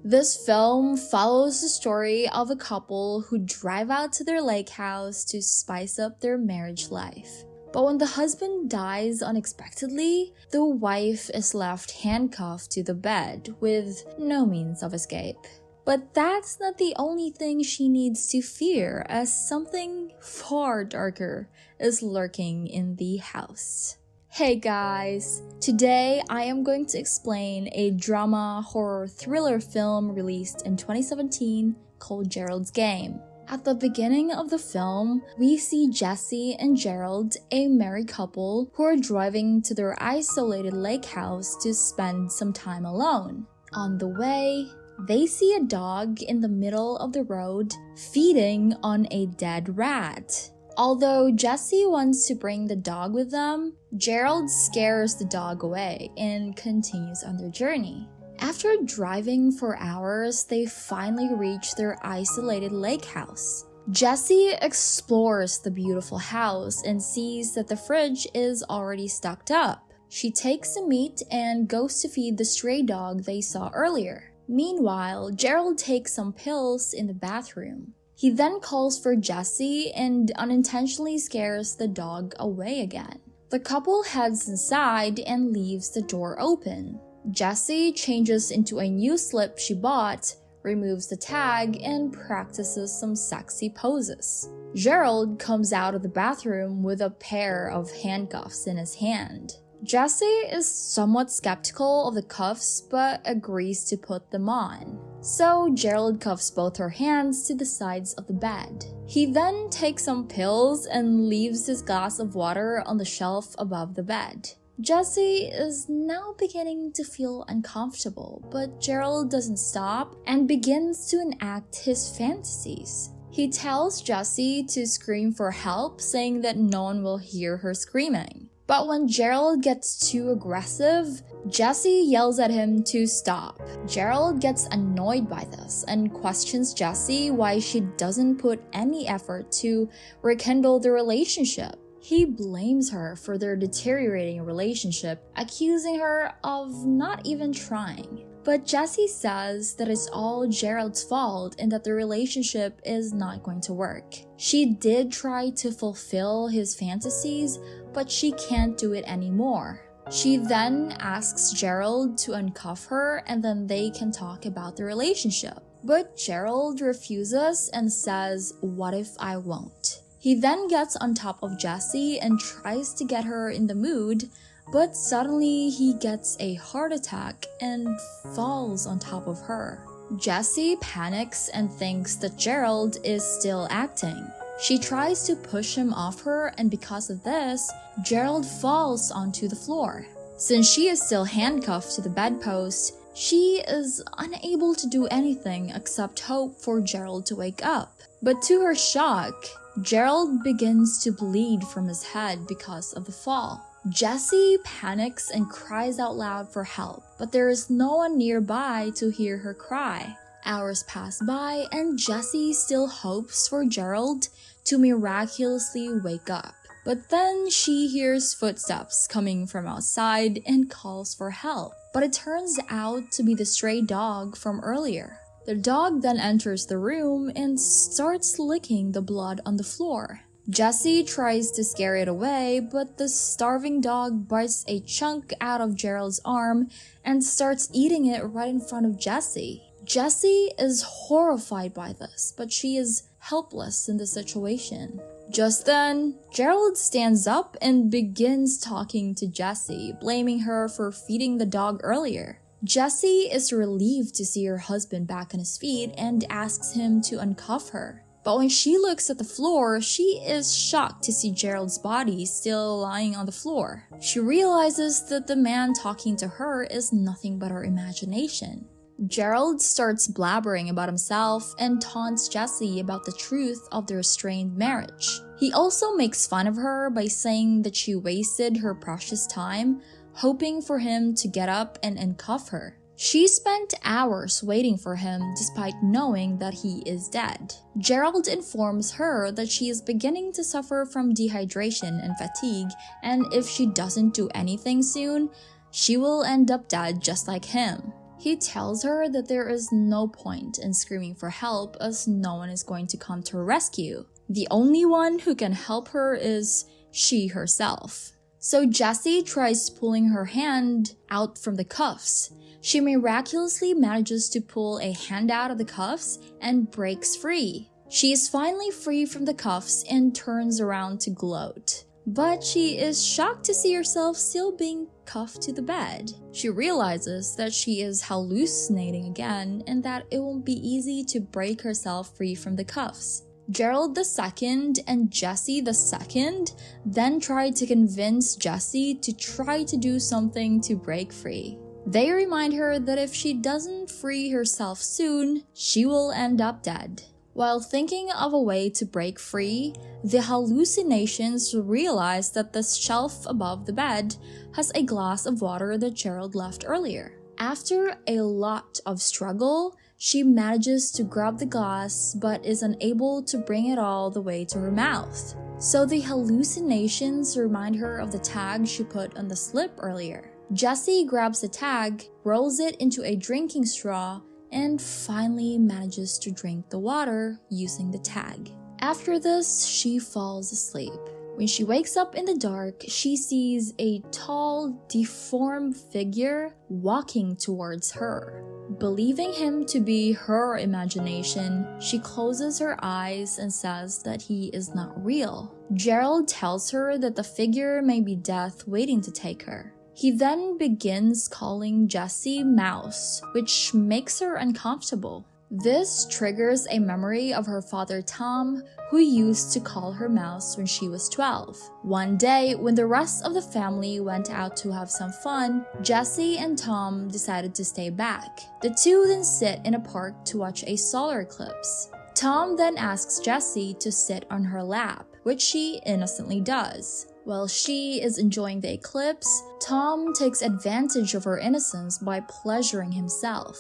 This film follows the story of a couple who drive out to their lake house to spice up their marriage life. But when the husband dies unexpectedly, the wife is left handcuffed to the bed with no means of escape. But that's not the only thing she needs to fear, as something far darker is lurking in the house. Hey guys, today I am going to explain a drama horror thriller film released in 2017 called Gerald's Game. At the beginning of the film, we see Jesse and Gerald, a married couple, who are driving to their isolated lake house to spend some time alone. On the way, they see a dog in the middle of the road feeding on a dead rat. Although Jesse wants to bring the dog with them, Gerald scares the dog away and continues on their journey. After driving for hours, they finally reach their isolated lake house. Jesse explores the beautiful house and sees that the fridge is already stocked up. She takes some meat and goes to feed the stray dog they saw earlier. Meanwhile, Gerald takes some pills in the bathroom. He then calls for Jesse and unintentionally scares the dog away again. The couple heads inside and leaves the door open. Jesse changes into a new slip she bought, removes the tag, and practices some sexy poses. Gerald comes out of the bathroom with a pair of handcuffs in his hand. Jesse is somewhat skeptical of the cuffs but agrees to put them on. So Gerald cuffs both her hands to the sides of the bed. He then takes some pills and leaves his glass of water on the shelf above the bed. Jesse is now beginning to feel uncomfortable, but Gerald doesn't stop and begins to enact his fantasies. He tells Jesse to scream for help, saying that no one will hear her screaming. But when Gerald gets too aggressive, Jesse yells at him to stop. Gerald gets annoyed by this and questions Jesse why she doesn't put any effort to rekindle the relationship. He blames her for their deteriorating relationship, accusing her of not even trying. But Jesse says that it's all Gerald's fault and that the relationship is not going to work. She did try to fulfill his fantasies, but she can't do it anymore. She then asks Gerald to uncuff her and then they can talk about the relationship. But Gerald refuses and says, "What if I won't?" He then gets on top of Jesse and tries to get her in the mood, but suddenly he gets a heart attack and falls on top of her. Jesse panics and thinks that Gerald is still acting. She tries to push him off her, and because of this, Gerald falls onto the floor. Since she is still handcuffed to the bedpost, she is unable to do anything except hope for Gerald to wake up. But to her shock, Gerald begins to bleed from his head because of the fall. Jesse panics and cries out loud for help, but there is no one nearby to hear her cry. Hours pass by and Jesse still hopes for Gerald to miraculously wake up. But then she hears footsteps coming from outside and calls for help. But it turns out to be the stray dog from earlier. The dog then enters the room and starts licking the blood on the floor. Jesse tries to scare it away, but the starving dog bites a chunk out of Gerald's arm and starts eating it right in front of Jesse. Jesse is horrified by this, but she is helpless in the situation. Just then, Gerald stands up and begins talking to Jesse, blaming her for feeding the dog earlier. Jesse is relieved to see her husband back on his feet and asks him to uncuff her. But when she looks at the floor, she is shocked to see Gerald's body still lying on the floor. She realizes that the man talking to her is nothing but her imagination. Gerald starts blabbering about himself and taunts Jesse about the truth of their strained marriage. He also makes fun of her by saying that she wasted her precious time, hoping for him to get up and uncuff her. She spent hours waiting for him despite knowing that he is dead. Gerald informs her that she is beginning to suffer from dehydration and fatigue, and if she doesn't do anything soon, she will end up dead just like him. He tells her that there is no point in screaming for help as no one is going to come to her rescue. The only one who can help her is she herself. So Jessie tries pulling her hand out from the cuffs. She miraculously manages to pull a hand out of the cuffs and breaks free. She is finally free from the cuffs and turns around to gloat. But she is shocked to see herself still being cuffed to the bed. She realizes that she is hallucinating again and that it won't be easy to break herself free from the cuffs. Gerald II and Jessie II then try to convince Jessie to try to do something to break free. They remind her that if she doesn't free herself soon, she will end up dead. While thinking of a way to break free, the hallucinations realize that the shelf above the bed has a glass of water that Gerald left earlier. After a lot of struggle, she manages to grab the glass but is unable to bring it all the way to her mouth. So the hallucinations remind her of the tag she put on the slip earlier. Jessie grabs the tag, rolls it into a drinking straw, and finally manages to drink the water using the tag. After this, she falls asleep. When she wakes up in the dark, she sees a tall, deformed figure walking towards her. Believing him to be her imagination, she closes her eyes and says that he is not real. Gerald tells her that the figure may be death waiting to take her. He then begins calling Jessie Mouse, which makes her uncomfortable. This triggers a memory of her father Tom, who used to call her Mouse when she was 12. One day, when the rest of the family went out to have some fun, Jessie and Tom decided to stay back. The two then sit in a park to watch a solar eclipse. Tom then asks Jessie to sit on her lap, which she innocently does. While she is enjoying the eclipse, Tom takes advantage of her innocence by pleasuring himself.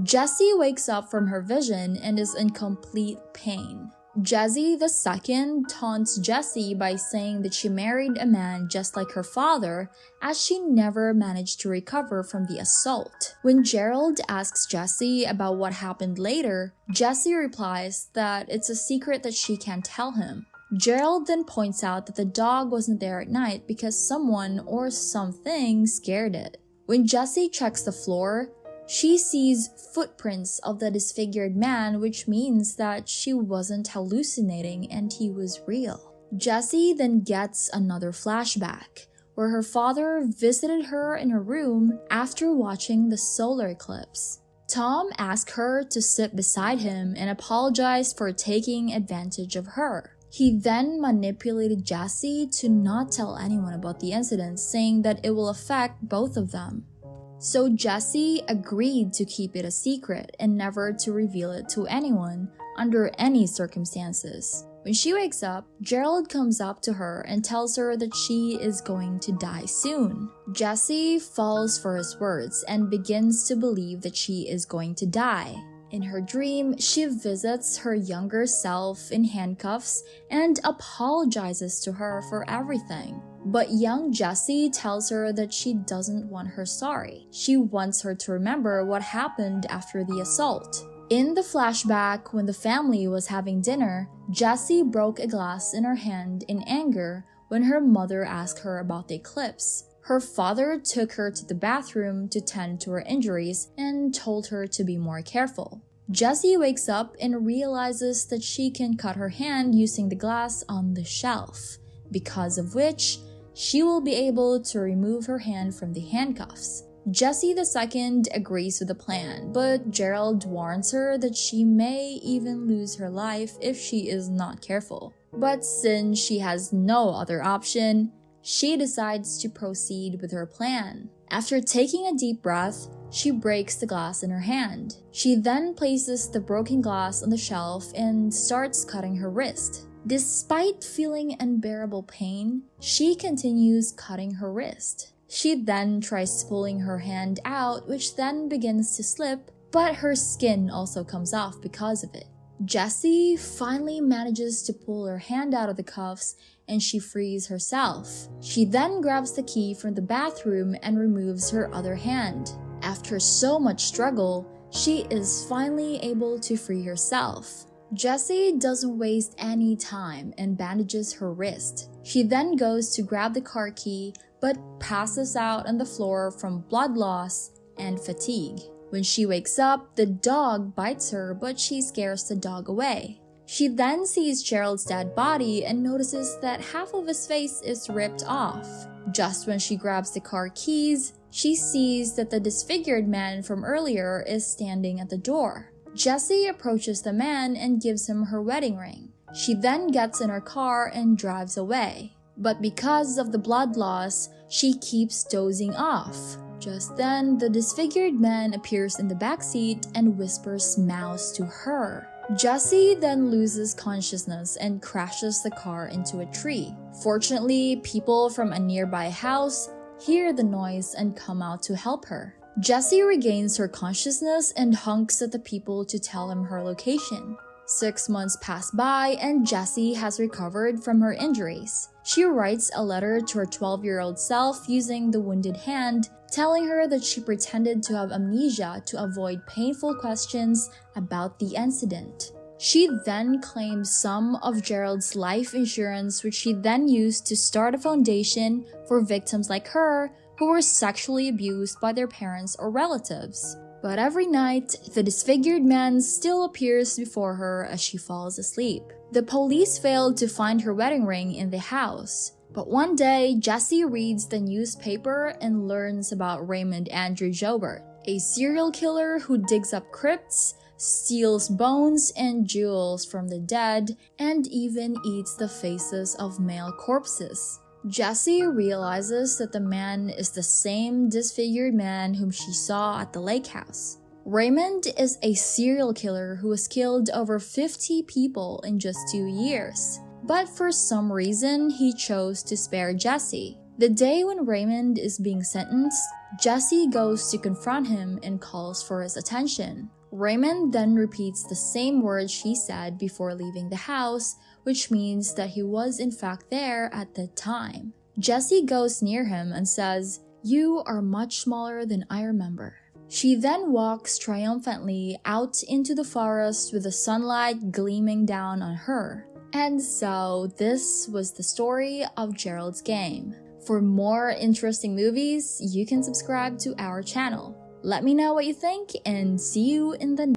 Jessie wakes up from her vision and is in complete pain. Jessie II taunts Jessie by saying that she married a man just like her father, as she never managed to recover from the assault. When Gerald asks Jessie about what happened later, Jessie replies that it's a secret that she can't tell him. Gerald then points out that the dog wasn't there at night because someone or something scared it. When Jessie checks the floor, she sees footprints of the disfigured man, which means that she wasn't hallucinating and he was real. Jessie then gets another flashback, where her father visited her in her room after watching the solar eclipse. Tom asked her to sit beside him and apologized for taking advantage of her. He then manipulated Jessie to not tell anyone about the incident, saying that it will affect both of them. So Jessie agreed to keep it a secret and never to reveal it to anyone under any circumstances. When she wakes up, Gerald comes up to her and tells her that she is going to die soon. Jessie falls for his words and begins to believe that she is going to die. In her dream, she visits her younger self in handcuffs and apologizes to her for everything. But young Jessie tells her that she doesn't want her sorry. She wants her to remember what happened after the assault. In the flashback, when the family was having dinner, Jessie broke a glass in her hand in anger when her mother asked her about the eclipse. Her father took her to the bathroom to tend to her injuries and told her to be more careful. Jessie wakes up and realizes that she can cut her hand using the glass on the shelf, because of which she will be able to remove her hand from the handcuffs. Jessie II agrees with the plan, but Gerald warns her that she may even lose her life if she is not careful. But since she has no other option, she decides to proceed with her plan. After taking a deep breath, she breaks the glass in her hand. She then places the broken glass on the shelf and starts cutting her wrist. Despite feeling unbearable pain, she continues cutting her wrist. She then tries pulling her hand out, which then begins to slip, but her skin also comes off because of it. Jessie finally manages to pull her hand out of the cuffs and she frees herself. She then grabs the key from the bathroom and removes her other hand. After so much struggle, she is finally able to free herself. Jessie doesn't waste any time and bandages her wrist. She then goes to grab the car key but passes out on the floor from blood loss and fatigue. When she wakes up, the dog bites her but she scares the dog away. She then sees Gerald's dead body and notices that half of his face is ripped off. Just when she grabs the car keys, she sees that the disfigured man from earlier is standing at the door. Jessie approaches the man and gives him her wedding ring. She then gets in her car and drives away. But because of the blood loss, she keeps dozing off. Just then, the disfigured man appears in the backseat and whispers mouse to her. Jessie then loses consciousness and crashes the car into a tree. Fortunately, people from a nearby house hear the noise and come out to help her. Jessie regains her consciousness and honks at the people to tell them her location. 6 months pass by and Jessie has recovered from her injuries. She writes a letter to her 12-year-old self using the wounded hand, telling her that she pretended to have amnesia to avoid painful questions about the incident. She then claims some of Gerald's life insurance, which she then used to start a foundation for victims like her who were sexually abused by their parents or relatives. But every night, the disfigured man still appears before her as she falls asleep. The police failed to find her wedding ring in the house. But one day, Jessie reads the newspaper and learns about Raymond Andrew Jobert, a serial killer who digs up crypts, steals bones and jewels from the dead, and even eats the faces of male corpses. Jessie realizes that the man is the same disfigured man whom she saw at the lake house. Raymond is a serial killer who has killed over 50 people in just 2 years. But for some reason, he chose to spare Jessie. The day when Raymond is being sentenced, Jessie goes to confront him and calls for his attention. Raymond then repeats the same words she said before leaving the house, which means that he was in fact there at the time. Jessie goes near him and says, "You are much smaller than I remember." She then walks triumphantly out into the forest with the sunlight gleaming down on her. And so this was the story of Gerald's Game. For more interesting movies, you can subscribe to our channel. Let me know what you think and see you in the